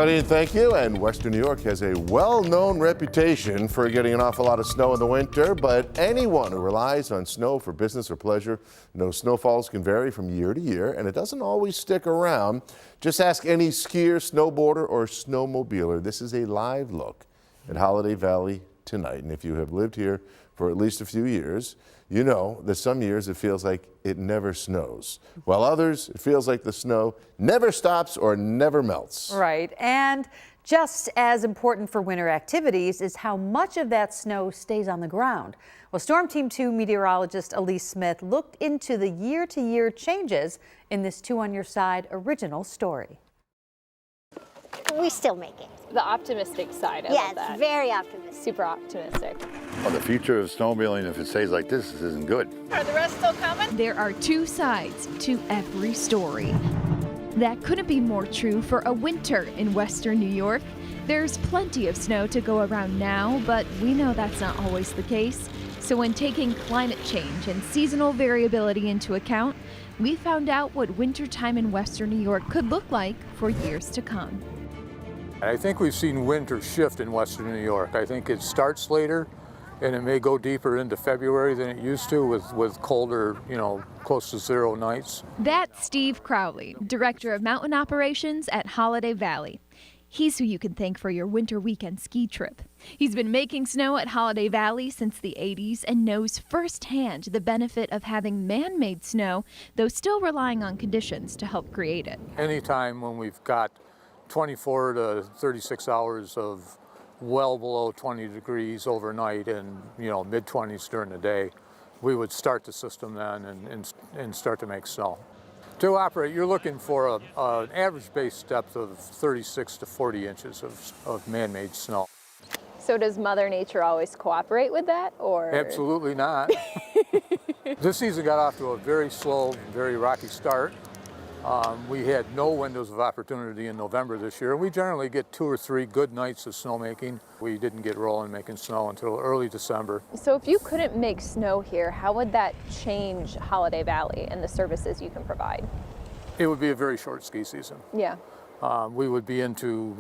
Thank you. And Western New York has a well-known reputation for getting an awful lot of snow in the winter, but anyone who relies on snow for business or pleasure knows snowfalls can vary from year to year, and it doesn't always stick around. Just ask any skier, snowboarder, or snowmobiler. This is a live look at Holiday Valley tonight, and if you have lived here for at least a few years, you know that some years it feels like it never snows, while others it feels like the snow never stops or never melts. Right, and just as important for winter activities is how much of that snow stays on the ground. Well, Storm Team 2 meteorologist Elise Smith looked into the year-to-year changes in this Two on Your Side original story. We still make it. The optimistic side of yes, that. Very optimistic. Super optimistic. Well, the future of snowmobiling, if it stays like this, isn't good. Are the rest still coming? There are two sides to every story. That couldn't be more true for a winter in Western New York. There's plenty of snow to go around now, but we know that's not always the case. So when taking climate change and seasonal variability into account, we found out what wintertime in Western New York could look like for years to come. I think we've seen winter shift in Western New York. I think it starts later and it may go deeper into February than it used to with colder, close to zero nights. That's Steve Crowley, Director of Mountain Operations at Holiday Valley. He's who you can thank for your winter weekend ski trip. He's been making snow at Holiday Valley since the 80s and knows firsthand the benefit of having man-made snow, though still relying on conditions to help create it. Anytime when we've got 24 to 36 hours of well below 20 degrees overnight and mid-20s during the day, we would start the system then and start to make snow. To operate, you're looking for an average base depth of 36 to 40 inches of man-made snow. So does Mother Nature always cooperate with that, or? Absolutely not. This season got off to a very slow, very rocky start. We had no windows of opportunity in November this year. We generally get 2 or 3 good nights of snowmaking. We didn't get rolling making snow until early December. So if you couldn't make snow here, how would that change Holiday Valley and the services you can provide? It would be a very short ski season. Yeah. We would be into,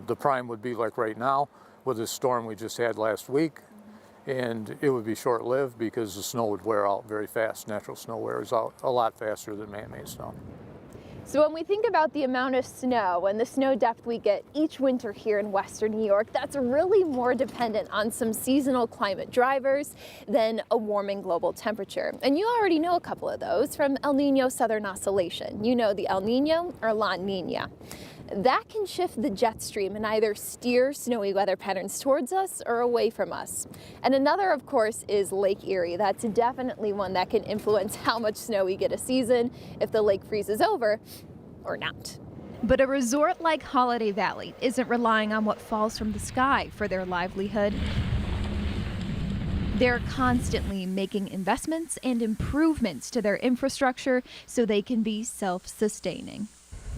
the prime would be like right now with this storm we just had last week. And it would be short-lived because the snow would wear out very fast. Natural snow wears out a lot faster than man-made snow. So when we think about the amount of snow and the snow depth we get each winter here in Western New York, that's really more dependent on some seasonal climate drivers than a warming global temperature. And you already know a couple of those from El Nino Southern Oscillation. You know the El Nino or La Nina. That can shift the jet stream and either steer snowy weather patterns towards us or away from us. And another, of course, is Lake Erie. That's definitely one that can influence how much snow we get a season, if the lake freezes over or not. But a resort like Holiday Valley isn't relying on what falls from the sky for their livelihood. They're constantly making investments and improvements to their infrastructure so they can be self-sustaining.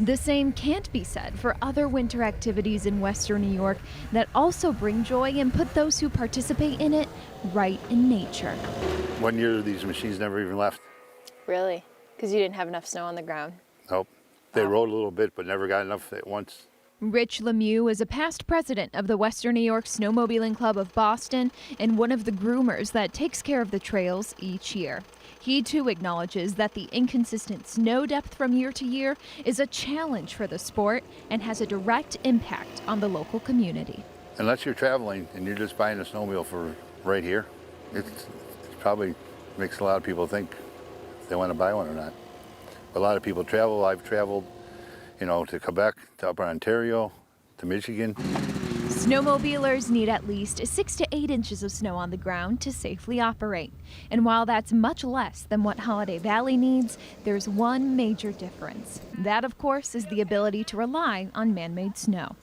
The same can't be said for other winter activities in Western New York that also bring joy and put those who participate in it right in nature. One year, these machines never even left. Really? Because you didn't have enough snow on the ground? Nope. They rode a little bit, but never got enough at once. Rich Lemieux is a past president of the Western New York Snowmobiling Club of Boston and one of the groomers that takes care of the trails each year. He too acknowledges that the inconsistent snow depth from year to year is a challenge for the sport and has a direct impact on the local community. Unless you're traveling and you're just buying a snowmobile for right here, it probably makes a lot of people think if they want to buy one or not. A lot of people travel. I've traveled, to Quebec, to Upper Ontario, to Michigan. Snowmobilers need at least 6 to 8 inches of snow on the ground to safely operate. And while that's much less than what Holiday Valley needs, there's one major difference. That, of course, is the ability to rely on man-made snow.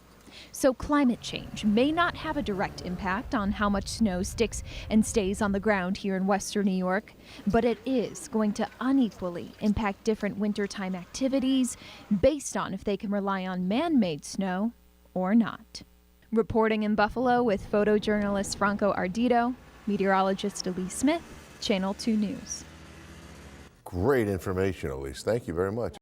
So climate change may not have a direct impact on how much snow sticks and stays on the ground here in Western New York, but it is going to unequally impact different wintertime activities based on if they can rely on man-made snow or not. Reporting in Buffalo with photojournalist Franco Ardito, meteorologist Elise Smith, Channel 2 News. Great information, Elise. Thank you very much.